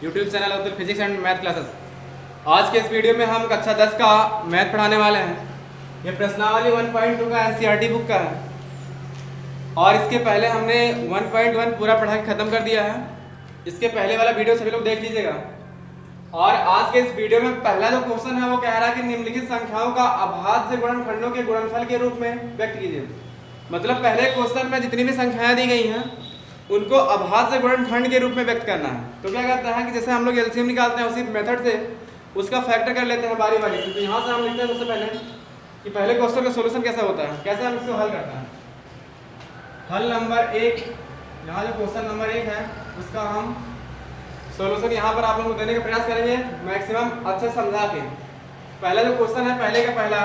YouTube channel Abdul physics and math classes. आज के इस वीडियो में हम कक्षा 10 का मैथ पढ़ाने वाले हैं। ये प्रश्नावली 1.2 का एनसीईआरटी बुक का है और इसके पहले हमने 1.1 पूरा पढ़ा के ख़त्म कर दिया है। इसके पहले वाला वीडियो सभी लोग देख लीजिएगा। और आज के इस वीडियो में पहला जो क्वेश्चन है वो कह रहा है कि निम्नलिखित संख्याओं का अभाज्य गुणनखंडों के गुणनफल के रूप में व्यक्त कीजिए। मतलब पहले क्वेश्चन में जितनी भी संख्याएं दी गई हैं उनको अभाज्य गुणनखंड के रूप में व्यक्त करना है। तो क्या करते हैं कि जैसे हम लोग एलसीएम निकालते हैं उसी मेथड से उसका फैक्टर कर लेते हैं बारी बारी से। तो यहाँ से हम लिखते हैं सबसे पहले कि पहले क्वेश्चन का सोल्यूशन कैसा होता है, कैसे हम इसको हल करते हैं। हल नंबर 1, यहाँ जो क्वेश्चन नंबर 1 है उसका हम सोल्यूशन यहाँ पर आप लोग को देने का प्रयास करेंगे मैक्सिमम अच्छे समझा के। पहला जो क्वेश्चन है पहले का पहला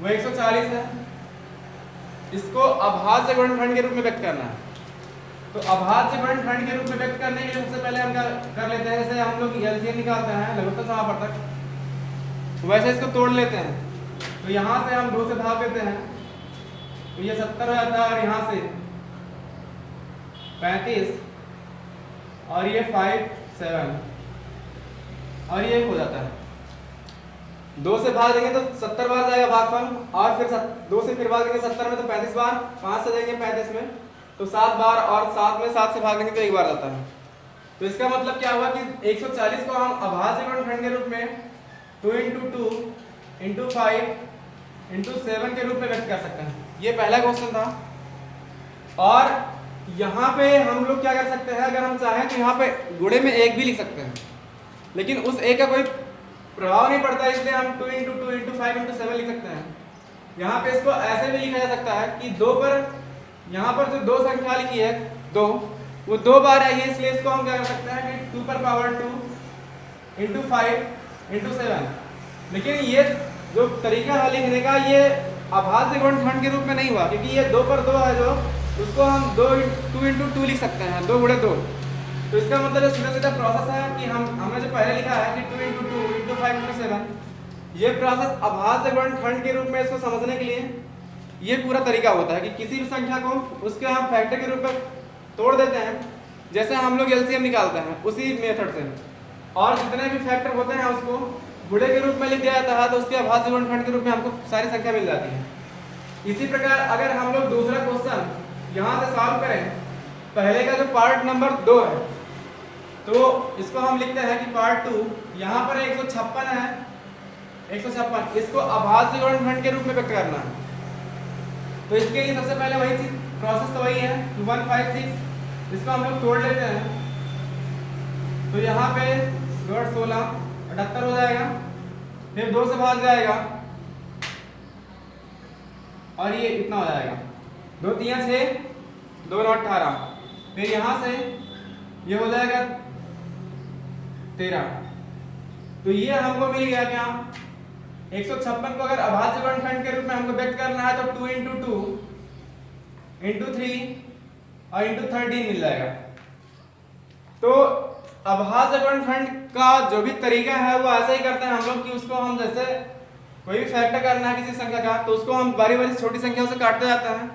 वो 140 है, इसको अभाज्य गुणनखंड के रूप में व्यक्त करना है। तो अभाज्य गुणनखंड के रूप में व्यक्त करने के लिए सबसे पहले हम क्या कर लेते हैं, जैसे हम लोग एलसीएम निकालते हैं लघुत्तम समापवर्तक, वैसे इसको तोड़ लेते हैं। तो यहाँ से हम 2 से भाग देते हैं तो ये 70 हो जाता है और यहाँ से 35 और ये 5 7 और ये 1 हो जाता है। 2 से भाग देंगे तो 70 बार जाएगा भागफल और फिर 2 से फिर भाग देंगे 70 में तो 35 बार, 5 से जाएंगे 35 में तो 7 बार और 7 में 7 से भाग देंगे तो 1 बार जाता है। तो इसका मतलब क्या हुआ कि 140 को हम अभाज्य गुणनखंड के रूप में 2 × 2 × 5 × 7 के रूप में व्यक्त कर सकते हैं। ये पहला क्वेश्चन था। और यहाँ पे हम लोग क्या कर सकते हैं, अगर हम चाहें तो यहाँ पे गुणे में 1 भी लिख सकते हैं, लेकिन उस 1 का कोई प्रभाव नहीं पड़ता, इसलिए हम 2 × 2 × 5 × 7 लिख सकते हैं। यहाँ पे इसको ऐसे भी लिखा जा सकता है कि 2 पर यहाँ पर जो 2 संख्या लिखी है 2, वो 2 बार आई है, इसलिए इसको हम क्या कर सकते हैं कि 2 पर पावर 2 × 5 × 7। लेकिन ये जो तरीका है लिखने का ये अभाज्य गुणनखंड के रूप में नहीं हुआ, क्योंकि ये 2 पर 2 है जो उसको हम 2 × 2 लिख सकते हैं, 2 × 2। तो इसका मतलब सीधा सीधा प्रोसेस है कि हमने जो पहले लिखा है कि 2 × 2 × 5 × 7, ये प्रोसेस अभाज्य गुणनखंड के रूप में इसको समझने के लिए ये पूरा तरीका होता है कि किसी भी संख्या को उसके हम फैक्टर के रूप में तोड़ देते हैं, जैसे हम लोग एलसीएम निकालते हैं उसी मेथड से, और जितने भी फैक्टर होते हैं उसको गुणे के रूप में लिख दिया जाता है तो उसके अभाज्य गुणनखंड के रूप में हमको सारी संख्या मिल जाती है। इसी प्रकार अगर हम लोग दूसरा क्वेश्चन यहाँ से सॉल्व करें, पहले का जो पार्ट नंबर 2 है तो इसको हम लिखते हैं कि पार्ट 2, यहाँ पर 156 है, 156 इसको अभाज्य गुणनखंड के रूप में व्यक्त करना है। तो इसके लिए सबसे पहले वही चीज प्रोसेस तो वही है 156, इसको हम लोग तोड़ लेते हैं। तो यहाँ पे 2 × 16 78 हो जाएगा, फिर 2 से भाग जाएगा और ये इतना हो जाएगा, 2 × 3 = 6, 2 × 9 = 18, फिर यहाँ से ये हो जाएगा 13। तो ये हमको मिल गया क्या, 156 को अगर अभाज्य गुणनखंड के रूप में हमको व्यक्त करना है तो 2 × 2 × 3 और × 13 मिल जाएगा। तो अभाज्य गुणनखंड का जो भी तरीका है वो ऐसा ही करते हैं हम लोग कि उसको हम जैसे कोई भी फैक्टर करना है किसी संख्या का तो उसको हम बारी बारी छोटी संख्याओं से काटते जाते हैं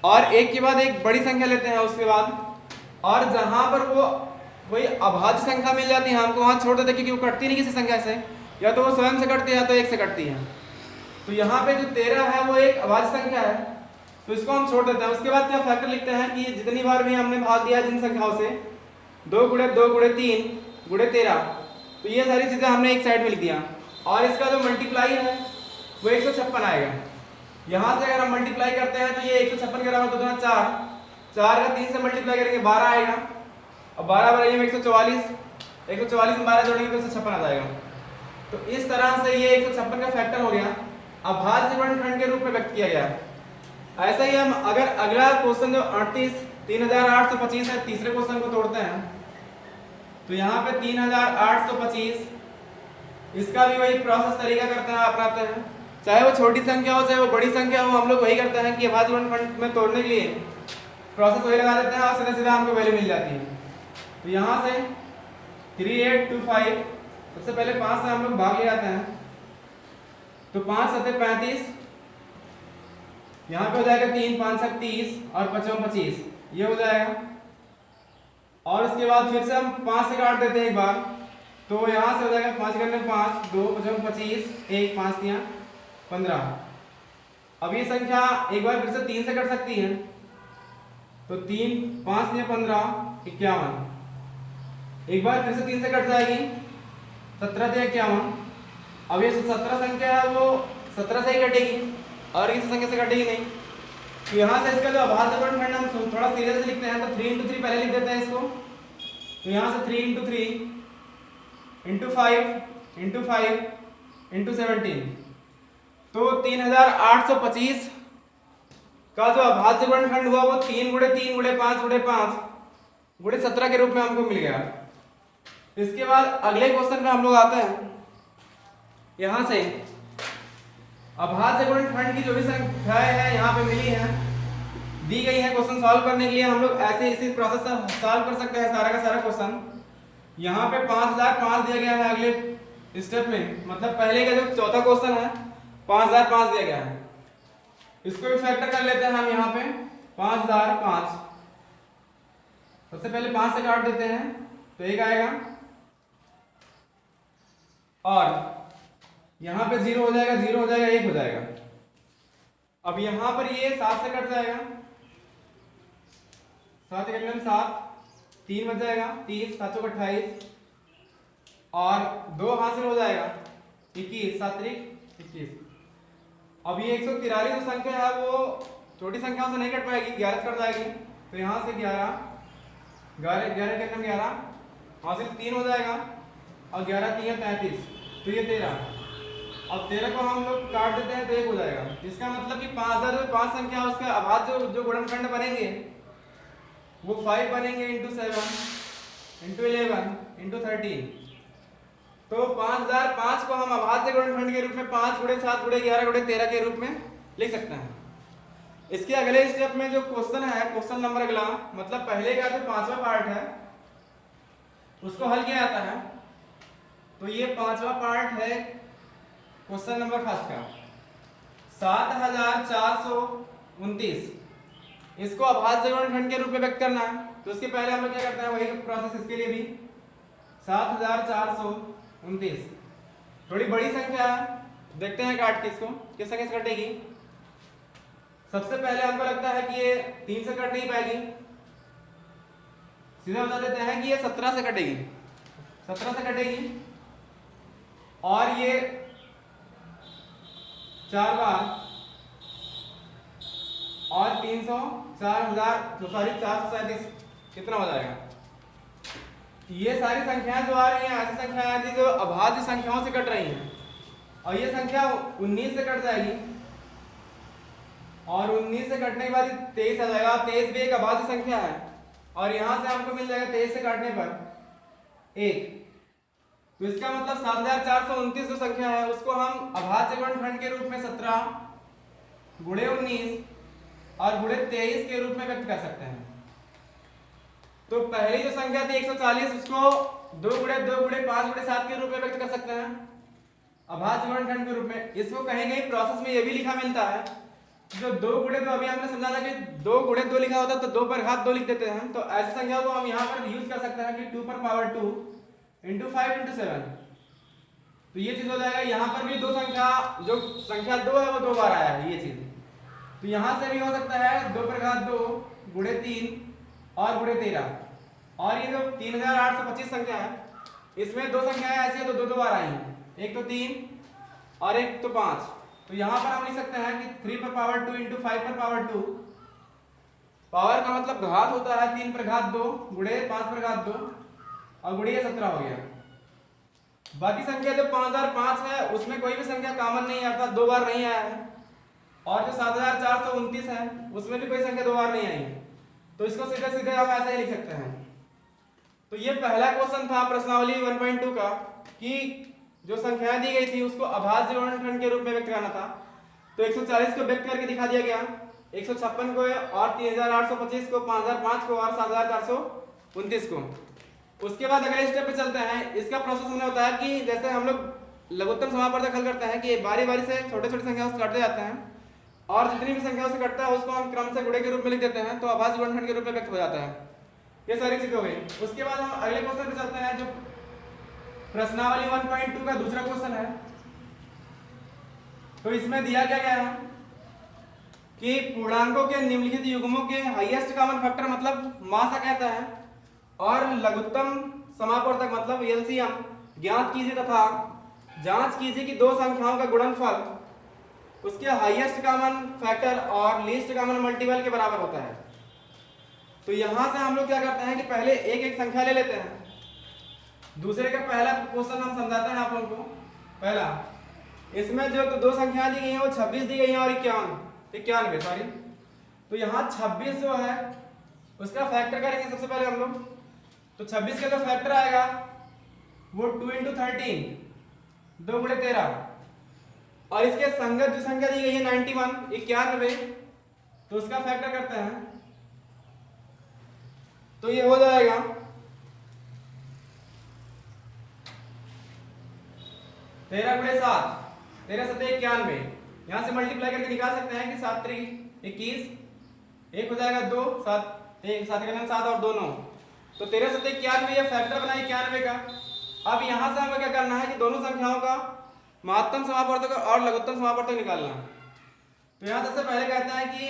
और एक के बाद एक बड़ी संख्या लेते हैं उसके बाद, और जहां पर वो कोई अभाज्य संख्या मिल जाती है हमको वहां छोड़ देते हैं, क्योंकि वो कटती नहीं किसी संख्या से, या तो वो स्वयं से कटती है या तो 1 से कटती है। तो यहाँ पे जो 13 है वो एक अभाज्य संख्या है तो इसको हम छोड़ देते हैं। उसके बाद क्या फैक्टर लिखते हैं कि जितनी बार भी हमने भाग दिया जिन संख्याओं से 2 × 2 × 3 × 13, तो ये सारी चीजें हमने एक साइड में लिख दिया। और इसका जो मल्टीप्लाई है वो 156 आएगा। यहाँ से अगर हम मल्टीप्लाई करते हैं तो ये 156 के बराबर 2 × 4, 4 का 3 से मल्टीप्लाई करेंगे 12 आएगा, और 12 = 144, 144 में 12 जोड़ेंगे तो 156 आ जाएगा। तो इस तरह से ये 156 का फैक्टर हो गया, अभाज्य गुणनखंड के रूप में व्यक्त किया गया। ऐसा ही हम अगर अगला क्वेश्चन जो 38,3825 है, तीसरे क्वेश्चन को तोड़ते हैं तो यहाँ पे 3825, इसका भी वही प्रोसेस तरीका करते हैं अपनाते हैं, चाहे वो छोटी संख्या हो चाहे वो बड़ी संख्या हो, हम लोग वही करते हैं कि अभाज्य गुणनखंड में तोड़ने के लिए प्रोसेस वही लगा देते हैं और सीधा सीधा हमको वैल्यू मिल जाती है। तो यहाँ से 3825, सबसे पहले 5 से हम लोग भाग ले जाते हैं तो 5 × 7 = 35, यहाँ पे हो जाएगा 3 × 5 = 30 और 5 × 25 ये हो जाएगा। और उसके बाद फिर से हम 5 से काट देते हैं एक बार, तो यहाँ से हो जाएगा 5 करने 5, 2 5 25, 1 5 3 15। अब ये संख्या एक बार फिर से 3 से कट सकती है, तो 3 5 3 15 51। एक बार फिर से 3 से कट जाएगी, 17 3 51। अब ये 17 संख्या है वो 17 से ही कटेगी और इस संख्या से कटेगी नहीं। तो यहाँ से इसका जो अभाज्य गुणनखंड हम थोड़ा सीधे से लिखते हैं, तो 3 × 3 पहले लिख देते हैं इसको। तो यहाँ से 3 × 3 × 5 × 5 × 17, तो 3825 का जो अभाज्य गुणनखंड हुआ वो 3 × 3 × 5 × 5 × 17 के रूप में हमको मिल गया। इसके बाद अगले क्वेश्चन में हम लोग आते हैं। यहाँ से अभाज्य गुणनखंड की जो भी संख्याएं हैं यहाँ पे मिली हैं, दी गई है क्वेश्चन सॉल्व करने के लिए हम लोग ऐसे इसी प्रोसेस से सॉल्व कर सकते हैं सारा का सारा क्वेश्चन। यहाँ पे 5005 दिया गया है अगले स्टेप में, मतलब पहले का जो चौथा क्वेश्चन है 5005 दिया गया है, इसको भी फैक्टर कर लेते हैं हम। यहाँ पे 5005 सबसे पहले 5 से काट देते हैं तो 1 आएगा, और यहाँ पे 0 हो जाएगा, 0 हो जाएगा, 1 हो जाएगा। अब यहाँ पर ये 7 से कट जाएगा, 7 कटने में 7, 3 बच जाएगा, 30 7 चौक 28, और 2 हासिल हो जाएगा, 21 7 त्रिक 21। अब ये 143 जो संख्या है वो छोटी संख्याओं से नहीं कट पाएगी, 11 से कट जाएगी, तो यहाँ से 11 कटने में 11 हासिल 3 हो जाएगा, और 11 3 33, तो ये 13। अब 13 को हम लोग काट देते हैं तो 1 हो जाएगा। इसका मतलब कि 5005 संख्या उसका अभाज्य जो गुणनखंड बनेंगे वो 5 बनेंगे × 7 × 11 × 13। तो 5005 को हम अभाज्य गुणनखंड के रूप में 5 × 7 × 11 × 13 के रूप में लिख सकते हैं। इसके अगले स्टेप में जो क्वेश्चन है, क्वेश्चन नंबर अगला, मतलब पहले का जो 5वां पार्ट है उसको हल किया जाता है। तो ये 5वां पार्ट है क्वेश्चन नंबर फर्स्ट का, 7429, इसको अभाज्य गुणनखंड के रूप में व्यक्त करना है। तो उसके पहले हम लोग क्या करते हैं, वही प्रोसेस इसके लिए भी। 7429 थोड़ी बड़ी संख्या है, देखते हैं काट के इसको किस संख्या से कटेगी। सबसे पहले हमको लगता है कि ये 3 से कट नहीं पाएगी, सीधा बता देते हैं कि ये 17 से कटेगी, 17 से कटेगी, और ये 4 बार और 300 437 कितना हो जाएगा। ये सारी संख्याएं जो आ रही हैं ऐसी संख्याएं थी जो अभाज्य संख्याओं से कट रही हैं, और ये संख्या 19 से कट जाएगी, और 19 से कटने के बाद 23 आ जाएगा। 23 भी एक अभाज्य संख्या है, और यहां से हमको मिल जाएगा 23 से काटने पर 1। तो इसका मतलब 7429 जो संख्या है उसको हम अभाज्य गुणनखंड के रूप में 17 × 19 और × 23 के रूप में व्यक्त कर सकते हैं। तो पहली जो संख्या थी 140, उसको 2 × 2 × 5 × 7 के रूप में व्यक्त कर सकते हैं अभाज्य गुणनखंड के रूप में। इसको कहीं कहीं प्रोसेस में ये भी लिखा मिलता है, जो 2 × 2, अभी हमने समझा था कि 2 × 2 लिखा होता तो 2 पर घात 2 लिख देते हैं। तो ऐसी संख्या को हम यहाँ पर यूज कर सकते हैं कि 2 पर पावर 2 × 5 × 7। तो ये चीज हो जाएगा। यहाँ पर भी दो संख्या, जो संख्या 2 है वो 2 बार आया है ये चीज। तो यहाँ से भी हो सकता है 2 पर घात 2 × 3 और × 13। और ये जो 3825 संख्या है इसमें दो संख्याएं ऐसी है तो 2 2 बार आई हैं, एक तो 3 और एक तो 5। तो यहाँ पर हम लिख सकते हैं कि 3 पर पावर 2 × 5 पर पावर 2। पावर का मतलब घात होता है 3 पर घात 2 × 5 पर घात 2 और गुणिया 17 हो गया। बाकी संख्या जो 5005 है उसमें कोई भी संख्या कॉमन नहीं आता, 2 बार नहीं आया है। और जो 7429 है उसमें भी कोई संख्या 2 बार नहीं आई है। तो इसको सीधे सीधे हम ऐसे ही लिख सकते हैं। तो ये पहला क्वेश्चन था प्रश्नावली 1.2 का कि जो संख्याएं दी गई थी उसको अभाज्य गुणनखंड के रूप में व्यक्त करना था। तो 140 को व्यक्त करके दिखा दिया गया, 156 को और 3825 को, 5005 को और 7429 को। उसके बाद अगले स्टेप पे चलते हैं। इसका प्रोसेस हमने बताया कि जैसे हम लोग लघुत्तम समापवर्धक हल करते हैं कि बारी बारी से छोटे छोटे संख्याओं से काटते जाते हैं और जितनी भी संख्याओं से कटता है उसको हम क्रम से गुणे के रूप में लिख देते हैं, तो अभाज्य गुणनखंड के रूप में व्यक्त हो जाता है। ये सारी चीजें हो गई। उसके बाद हम अगले क्वेश्चन पे चलते हैं, जो प्रश्नावली 1.2 का दूसरा क्वेश्चन है। तो इसमें दिया क्या गया है कि पूर्णांकों के निम्नलिखित युग्मों के हाईएस्ट कॉमन फैक्टर मतलब मासा कहता है, और लघुत्तम समापवर्तक मतलब एलसीएम ज्ञात कीजिए तथा जांच कीजिए कि दो संख्याओं का गुणनफल उसके हाईएस्ट कॉमन फैक्टर और लीस्ट कॉमन मल्टीपल के बराबर होता है। तो यहां से हम लोग क्या करते हैं कि पहले एक एक संख्या ले लेते हैं, दूसरे का पहला क्वेश्चन हम समझाते हैं आप लोगों को। पहला, इसमें जो दो संख्याएं दी गई हैं वो 26 दी गई हैं और 91 सॉरी। तो यहाँ 26 जो है उसका फैक्टर करेंगे सबसे पहले हम लोग। तो 26 का जो फैक्टर आएगा वो 2 × 13 2 × 13, और इसके संगत जो संख्या दी गई है 91 तो उसका फैक्टर करते हैं तो ये हो जाएगा 13 × 7 13 7 91। यहां से मल्टीप्लाई करके निकाल सकते हैं कि 7 3 21, एक हो जाएगा 2 7 1 7 का 7 और 2 9। तो 13 7 91 ये फैक्टर बना 91 का। अब यहां से हमें क्या करना है कि दोनों संख्याओं का महत्तम समापवर्तक और लघुत्तम समापवर्तक निकालना है। तो यहां सबसे पहले कहते हैं कि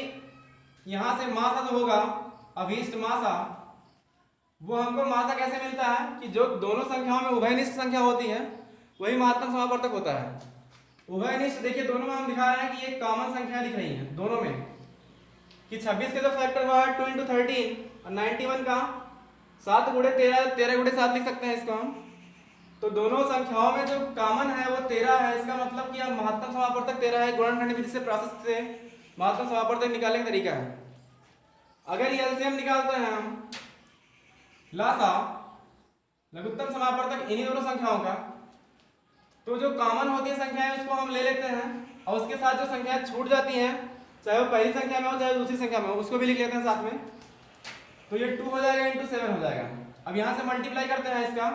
यहां से मासा जो होगा अभीष्ट मासा, वो हमको मासा कैसे मिलता है कि जो दोनों संख्याओं में उभयनिष्ठ संख्या होती है वही महत्तम समापवर्तक होता है। उभयनिष्ठ देखिए दोनों में हम दिखा रहे हैं कि ये कॉमन संख्या दिख रही है दोनों में, कि 26 का जो फैक्टर हुआ है 2 × 13 और 91 का 7 × 13 13 × 7 लिख सकते हैं इसको हम। तो दोनों संख्याओं में जो कॉमन है वो 13 है, इसका मतलब कि अब महत्तम समापवर्तक 13 है। गुणनखंड विधि से प्रोसेस से महत्तम समापवर्तक निकालने का तरीका है। अगर ये एलसीएम निकालते हैं हम लासा लघुत्तम समापवर्तक इन्हीं दोनों संख्याओं का, तो जो कॉमन होती है संख्याएं उसको हम ले लेते हैं और उसके साथ जो संख्याएं छूट जाती हैं चाहे वो पहली संख्या में हो चाहे दूसरी संख्या में हो उसको भी लिख लेते हैं साथ में। तो ये 2 हो जाएगा × 7 हो जाएगा। अब यहां से मल्टीप्लाई करते हैं इसका,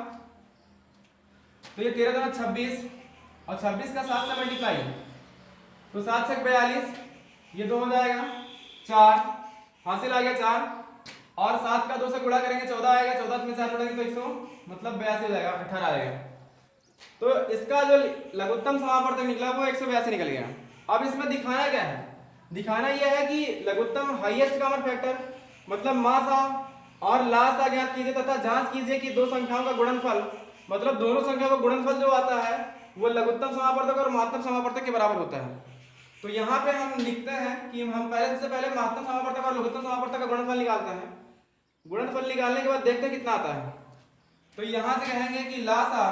तो ये 13 × 26 और 26 का 7 से मल्टीप्लाई, तो 7 से 42, ये 2 हो जाएगा 4, हासिल आ गया 4, और 7 का 2 से गुणा करेंगे 14 आएगा, 14 में 4 जोड़ेंगे तो 100 मतलब 82 हो जाएगा, 18 आएगा। तो इसका जो लघुत्तम समापवर्तक निकला वो 182 निकल गया। अब इसमें दिखाना क्या है, दिखाना यह है कि लघुत्तम हाईएस्ट कॉमन फैक्टर मतलब मासा और लासा ज्ञात कीजिए तथा जांच कीजिए कि दो संख्याओं का गुणनफल मतलब दोनों संख्याओं का गुणनफल जो आता है वो लघुत्तम समापवर्तक और महत्तम समापवर्तक के बराबर होता है। तो यहाँ पे हम लिखते हैं कि हम सबसे पहले महत्तम समापवर्तक और लघुत्तम समापवर्तक का गुणनफल निकालते हैं। गुणनफल निकालने के बाद देखते हैं कितना आता है। तो यहाँ से कहेंगे कि लासा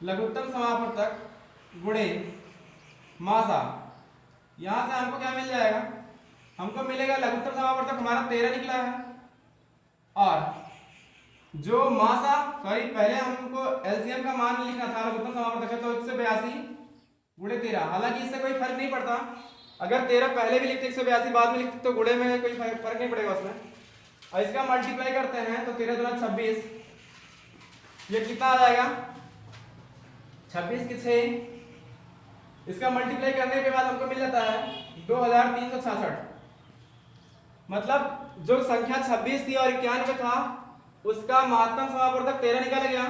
लघुत्तम समापवर्तक गुणे मासा, यहां से हमको क्या मिल जाएगा, हमको मिलेगा लघुत्तम समापवर्तक हमारा 13 निकला है, और जो मासा सॉरी पहले हमको एलसीएम का मान लिखना था लघुत्तम समापवर्तक है, तो 182 × 13। हालांकि इससे कोई फर्क नहीं पड़ता, अगर 13 पहले भी लिखते 182 बाद में लिखते तो गुणे में कोई फर्क नहीं पड़ेगा उसमें। और इसका मल्टीप्लाई करते हैं तो 13 × 26, ये कितना आ जाएगा 26 के 6, इसका मल्टीप्लाई करने के बाद हमको मिल जाता है 2366। मतलब जो संख्या 26 थी और 91 था उसका महत्तम समापवर्तक 13 निकल गया,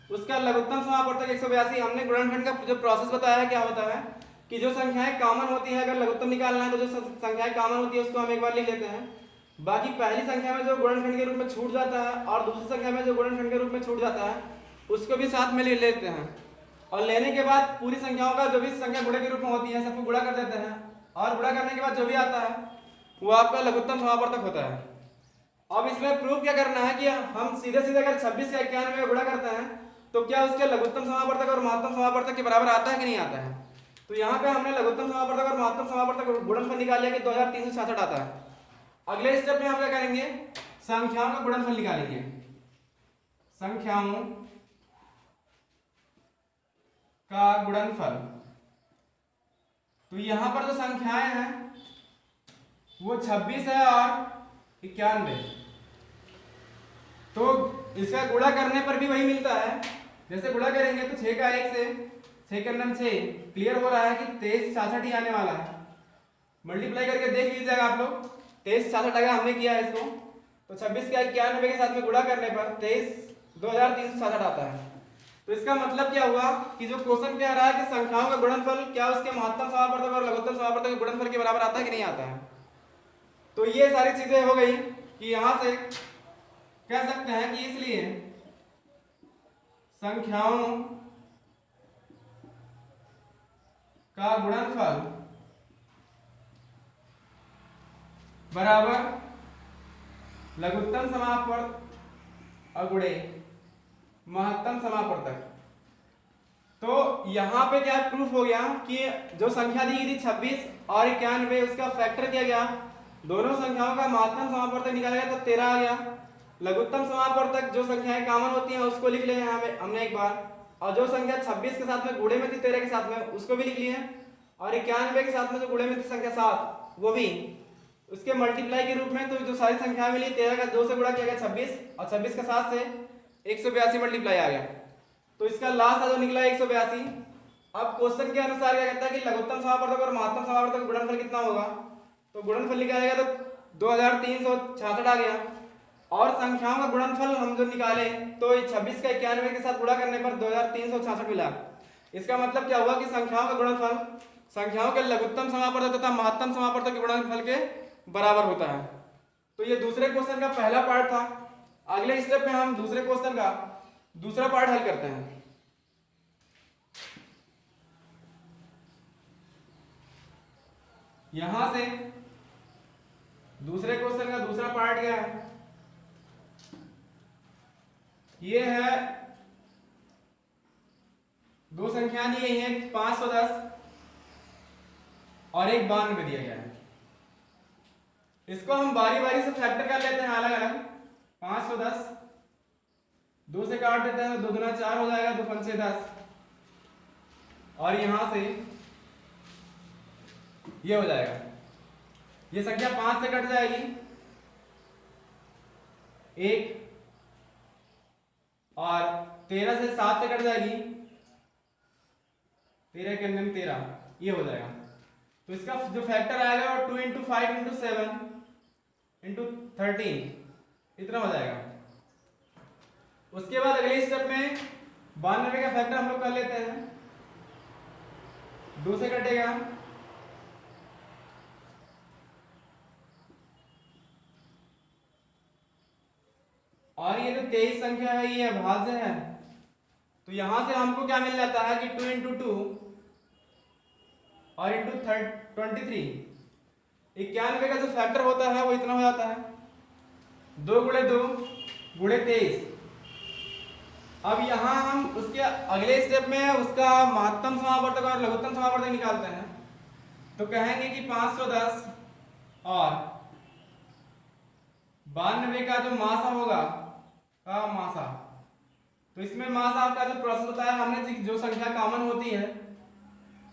उसका लघुत्तम समापवर्तक 182। हमने गुणनखंड का जो प्रोसेस बताया है क्या होता है कि जो संख्याएं कॉमन होती है अगर लघुत्तम निकालना है तो जो संख्याएं कॉमन होती है उसको हम एक बार लिख लेते हैं, बाकी पहली संख्या में जो गुणनखंड के रूप में छूट जाता है और दूसरी संख्या में जो गुणनखंड के रूप में छूट जाता है उसको भी साथ में ले लेते हैं, और लेने के बाद पूरी संख्याओं का जो भी संख्या गुणे के रूप में होती है सबको गुणा कर देते हैं, और गुणा करने के बाद जो भी आता है वो आपका लघुत्तम समापवर्तक होता है। अब इसमें प्रूफ क्या करना है कि हम सीधे सीधे अगर 26 या 91 में गुणा करते हैं तो क्या उसके लघुत्तम समापवर्तक और महत्तम समापवर्तक के बराबर आता है कि नहीं आता है। तो यहाँ पे हमने लघुत्तम समापवर्तक और महत्तम समापवर्तक गुणनफल निकाल लिया कि 2366 आता है। अगले स्टेप में हम क्या करेंगे, संख्याओं का गुणनफल निकालेंगे। संख्याओं का गुणनफल, तो यहां पर जो संख्याएं हैं वो 26 है और 91, तो इसका गुणा करने पर भी वही मिलता है। जैसे गुणा करेंगे तो 6 का 1 से 6 के 6 क्लियर हो रहा है कि 2366 ही आने वाला है। मल्टीप्लाई करके देख लीजिएगा आप लोग, 2366 आएगा, हमने किया है इसको। तो 26 का 91 के साथ में गुणा करने पर 23,2366 आता है। तो इसका मतलब क्या हुआ कि जो क्वेश्चन कह रहा है कि संख्याओं का गुणनफल क्या उसके महत्तम समापवर्तक और लघुत्तम समापवर्तक के गुणनफल के बराबर आता है कि नहीं आता है। तो ये सारी चीजें हो गई कि यहां से कह सकते हैं कि इसलिए संख्याओं का गुणनफल बराबर लघुत्तम समापवर्तक और गुणे महत्तम समापवर्तक। तो यहां पे क्या प्रूफ हो गया कि जो संख्या दी गई थी 26 और 91, उसका फैक्टर किया गया, दोनों संख्याओं का महत्तम समापवर्तक निकाला गया तो 13 आ गया। लघुत्तम समापवर्तक जो संख्याएं कॉमन होती हैं उसको लिख लिए हमने एक बार, और जो संख्या 26 के साथ में गुणे में थी 13 के साथ में उसको भी लिख लिए, और 91 के साथ में जो गुणे में थी संख्या 7 वो भी उसके मल्टीप्लाई के रूप में। तो जो सारी संख्याएं मिली 13 का 2 से गुणा किया गया 26, और 26 का 7 से 182 मल्टीप्लाई आ गया। तो इसका लास्ट जो निकला 182। अब क्वेश्चन के अनुसार क्या कहता है कि लघुत्तम समापवर्तक और महत्तम समापवर्तक का गुणनफल कितना होगा। तो गुणनफल निकालेगा तो 2366 आ गया, और संख्याओं का गुणनफल हम जो निकाले तो 26 का 91 के साथ गुणा करने पर 2366 मिला। इसका मतलब क्या हुआ कि संख्याओं का गुणनफल संख्याओं के लघुत्तम समापवर्तक तथा महत्तम समापवर्तक के गुणनफल के बराबर होता है। तो ये दूसरे क्वेश्चन का पहला पार्ट था। अगले स्टेप में हम दूसरे क्वेश्चन का दूसरा पार्ट हल करते हैं। यहां से दूसरे क्वेश्चन का दूसरा पार्ट क्या है, ये है दो संख्या दी गई है 510 और एक 92 दिया गया है। इसको हम बारी बारी से फैक्टर कर लेते हैं अलग अलग। 510 2 से काट देते हैं, 2 दूना 4 हो जाएगा, 2 पंचे 10, और यहां से ये हो जाएगा, ये संख्या 5 से कट जाएगी 1, और 13 से 7 से कट जाएगी 13 के अंदर 13, ये हो जाएगा। तो इसका जो फैक्टर आएगा वो 2 × 5 × 7 × 13 इतना हो जाएगा। उसके बाद अगले स्टेप में 92 का फैक्टर हम लोग कर लेते हैं। 2 से कटेगा, और ये जो 23 संख्या है ये अभाज्य है। तो यहां से हमको क्या मिल जाता है कि 2 × 2 और × 23, 91 का जो फैक्टर होता है वो इतना हो जाता है 2 × 2 × 23। अब यहां हम उसके अगले स्टेप में उसका महत्तम समापवर्तक और लघुत्तम समापवर्तक निकालते हैं। तो कहेंगे कि 510 और 92 का जो मासा होगा का मासा, तो इसमें मासा का जो प्रोसेस होता है, हमने जो संख्या कॉमन होती है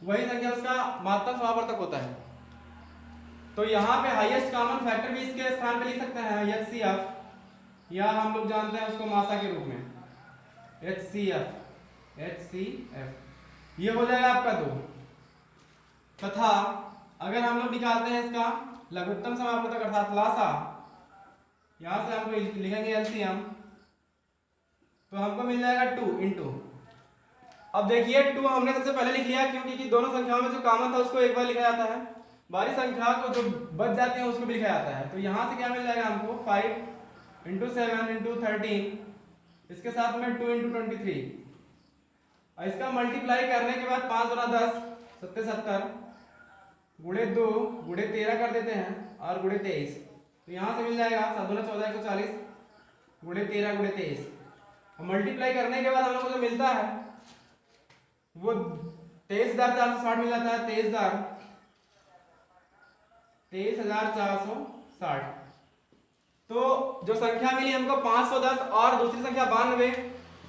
वही संख्या उसका महत्तम समापवर्तक होता है। तो यहाँ पे हाईएस्ट कॉमन फैक्टर भी इसके स्थान पे लिख सकते हैं HCF, या हम लोग जानते हैं उसको मासा के रूप में HCF, ये हो जाएगा आपका 2। तथा अगर हम लोग निकालते हैं इसका लघुत्तम समापवर्तक अर्थात लासा, यहां से हमको लिखेंगे LCM, तो हमको मिल जाएगा 2 × अब देखिए 2 हमने सबसे पहले लिख लिया क्योंकि कि दोनों संख्याओं में जो कॉमन था उसको एक बार लिखा जाता है, बाकी संख्या को जो बच जाते हैं उसको भी लिखा जाता है। तो यहां से क्या मिल जाएगा हमको 5 × 7 × 13, इसके साथ में 2 × 23, और इसका मल्टीप्लाई करने के बाद 5 × 10 77 गुणे 2 गुणे 13 कर देते हैं, और गुणे 23, तो यहां से मिल जाएगा 7 × 14 140 गुणे 13 गुणे 23। मल्टीप्लाई करने के बाद हम लोग को जो मिलता है वो 23,460 मिल जाता है। 23,460। तो जो संख्या मिली हमको 510 और दूसरी संख्या 92,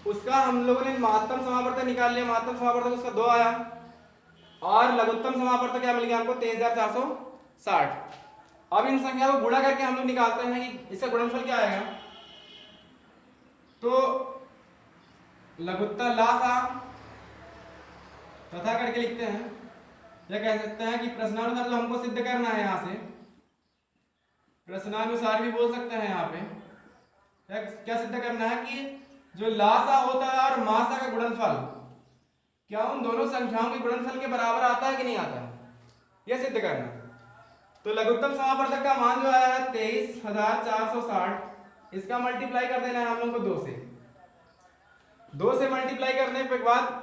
उसका हम लोगों ने महत्तम समापवर्तक निकाल लिया, महत्तम समापवर्तक उसका 2 आया, और लघुत्तम समापवर्तक क्या मिल गया हमको 23,460। अब इन संख्या को गुणा करके हम लोग निकालते हैं कि इसका गुणनफल क्या आएगा। तो लघुत्तम लासा तथा करके लिखते हैं, या कह सकते हैं कि प्रश्नानुसार जो हमको सिद्ध करना है, यहां से प्रश्नानुसार भी बोल सकते हैं यहाँ पे। क्या सिद्ध करना है कि जो लासा होता है और मासा का गुणनफल क्या उन दोनों संख्याओं के गुणनफल के बराबर आता है कि नहीं आता है, यह सिद्ध करना। तो लघुत्तम समापवर्तक का मान जो आया है 23,460, इसका मल्टीप्लाई कर देना है हम लोग को 2 से। 2 से मल्टीप्लाई करने के बाद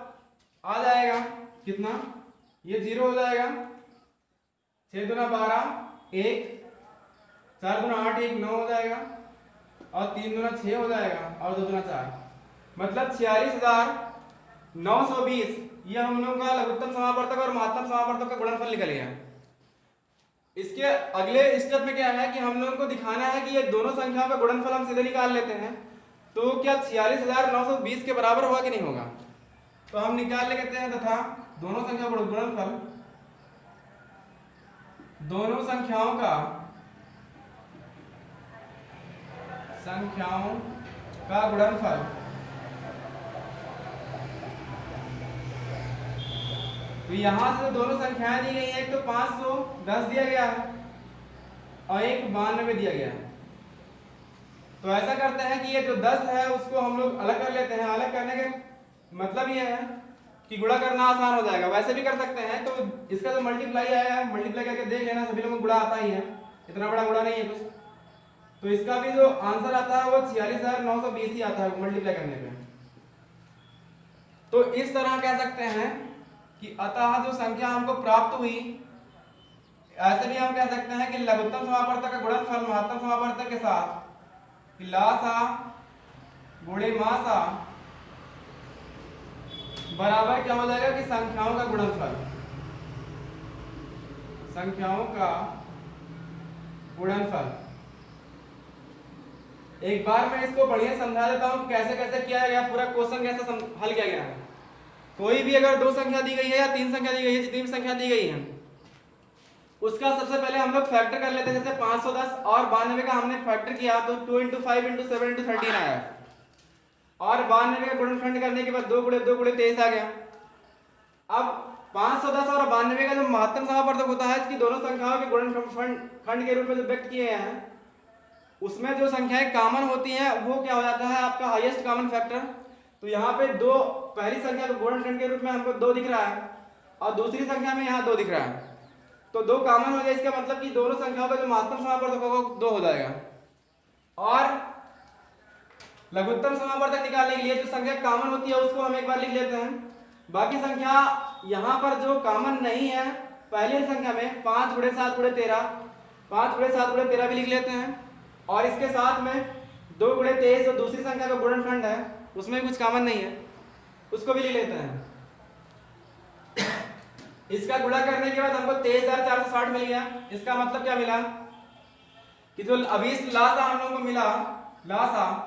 आ जाएगा कितना, ये 0 हो जाएगा, 6 दूना 12, 1, 4 दूना 8, 1 9 हो जाएगा, और 3 दूना 6 हो जाएगा, और 2 दूना 4, मतलब 46,920। यह हम लोग का लघुत्तम समापवर्तक और महत्तम समापवर्तक का गुणनफल निकल गया। इसके अगले स्टेप में क्या है कि हम लोग को दिखाना है कि ये दोनों संख्याओं का गुणनफल हम सीधे निकाल लेते हैं, तो क्या 46,920 के बराबर होगा कि नहीं होगा। तो हम निकाल लेते हैं तथा दोनों संख्याओं का गुणनफल, दोनों संख्याओं का गुणनफल तो यहां से दोनों संख्याएं दी गई हैं, एक तो 510 दिया गया है और एक 92 दिया गया है। तो ऐसा करते हैं कि ये जो 10 है उसको हम लोग अलग कर लेते हैं। अलग करने के मतलब ये है कि गुणा करना आसान हो जाएगा, वैसे भी कर सकते हैं। तो इसका जो मल्टीप्लाई आया है, मल्टीप्लाई करके देख लेना, सभी लोगों को गुणा आता ही है, इतना बड़ा गुणा नहीं है कुछ। तो इसका भी जो आंसर आता है वो 46,920 ही आता है मल्टीप्लाई करने पे। तो इस तरह कह सकते हैं कि अतः जो संख्या हमको प्राप्त हुई, ऐसे भी हम कह सकते हैं कि लघुत्तम समापवर्तक का गुणनफल महत्तम समापवर्तक के साथ लासा गुणे मासा बराबर क्या हो जाएगा कि संख्याओं का गुणनफल, संख्याओं का गुणनफल। एक बार मैं इसको बढ़िया समझा देता हूं कैसे कैसे किया गया, पूरा क्वेश्चन कैसे हल किया गया है। कोई भी अगर 2 संख्या दी गई है या 3 संख्या दी गई है, जितनी भी संख्या दी गई है उसका सबसे पहले हम लोग फैक्टर कर लेते हैं। जैसे 510 और 92 का हमने फैक्टर किया तो 2 × 5 × 7 × 13 आया, और 92 का गुणनखंड करने के बाद 2 × 2 × 23 आ गया। अब 510 और 92 का जो महत्तम समापवर्तक होता है, इसकी दोनों संख्याओं के गुणनखंड के रूप में जो व्यक्त किए हैं, उसमें जो संख्याएं कॉमन होती हैं वो क्या हो जाता है आपका हाईएस्ट कॉमन फैक्टर। तो यहाँ पे 2, पहली संख्या को गुणनखंड के रूप में हमको 2 दिख रहा है और दूसरी संख्या में यहाँ 2 दिख रहा है, तो 2 कॉमन हो गया। इसका मतलब कि दोनों संख्याओं का जो महत्तम समापवर्तक होगा 2 हो जाएगा। और लघुत्तम समापवर्तक निकालने के लिए जो संख्या कॉमन होती है उसको हम एक बार लिख लेते हैं। बाकी संख्या यहाँ पर जो कॉमन नहीं है, पहली संख्या में 5 × 7 × 13, 5 × 7 × 13 भी लिख लेते हैं, और इसके साथ में 2 × 23 जो दूसरी संख्या का गुणनखंड है उसमें कुछ कॉमन नहीं है, उसको भी लिख लेते हैं। इसका गुणा करने के बाद हमको 23,460 मिल गया। इसका मतलब क्या मिला कि जो अभी लासा हम लोगों को मिला, लासा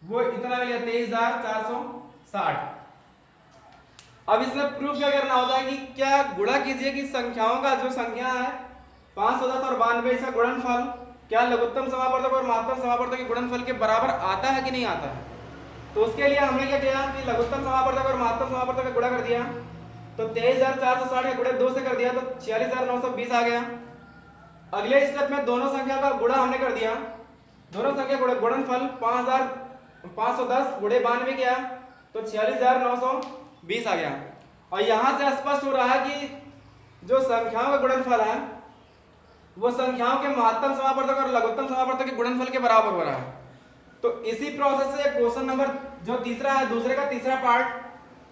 वो इतना मिल गया 23,460। अब इसमें प्रूफ क्या करना होता है कि क्या गुणा कीजिए कि संख्याओं का जो संख्या है 510 और 92, इसका गुणनफल क्या लघुत्तम समापवर्तक और महत्तम समापवर्तक के गुणनफल के बराबर आता है कि नहीं आता है। तो उसके लिए हमने क्या किया कि लघुत्तम समापवर्तक और महत्तम समापवर्तक का गुणा कर दिया, तो 23,460 का गुणा 2 से कर दिया तो 46,920 आ गया। अगले स्टेप में दोनों संख्या का गुणा हमने कर दिया, दोनों संख्या गुणनफल 510 गुणे 92 किया तो 46,920 आ गया। और यहां से स्पष्ट हो रहा है कि जो संख्याओं का गुणनफल है वो संख्याओं के महत्तम समापवर्तक और लघुत्तम समापवर्तक के गुणनफल के बराबर हो रहा है। तो इसी प्रोसेस से क्वेश्चन नंबर जो तीसरा है, दूसरे का तीसरा पार्ट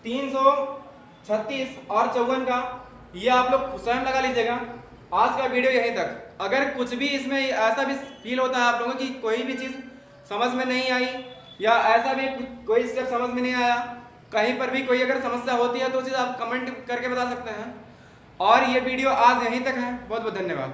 336 और 54 का, ये आप लोग स्वयं लगा लीजिएगा। आज का वीडियो यहीं तक। अगर कुछ भी इसमें ऐसा भी फील होता है आप लोगों की कोई भी चीज़ समझ में नहीं आई या ऐसा भी कोई स्टेप समझ में नहीं आया, कहीं पर भी कोई अगर समस्या होती है तो चीज़ आप कमेंट करके बता सकते हैं। और ये वीडियो आज यहीं तक है। बहुत बहुत धन्यवाद।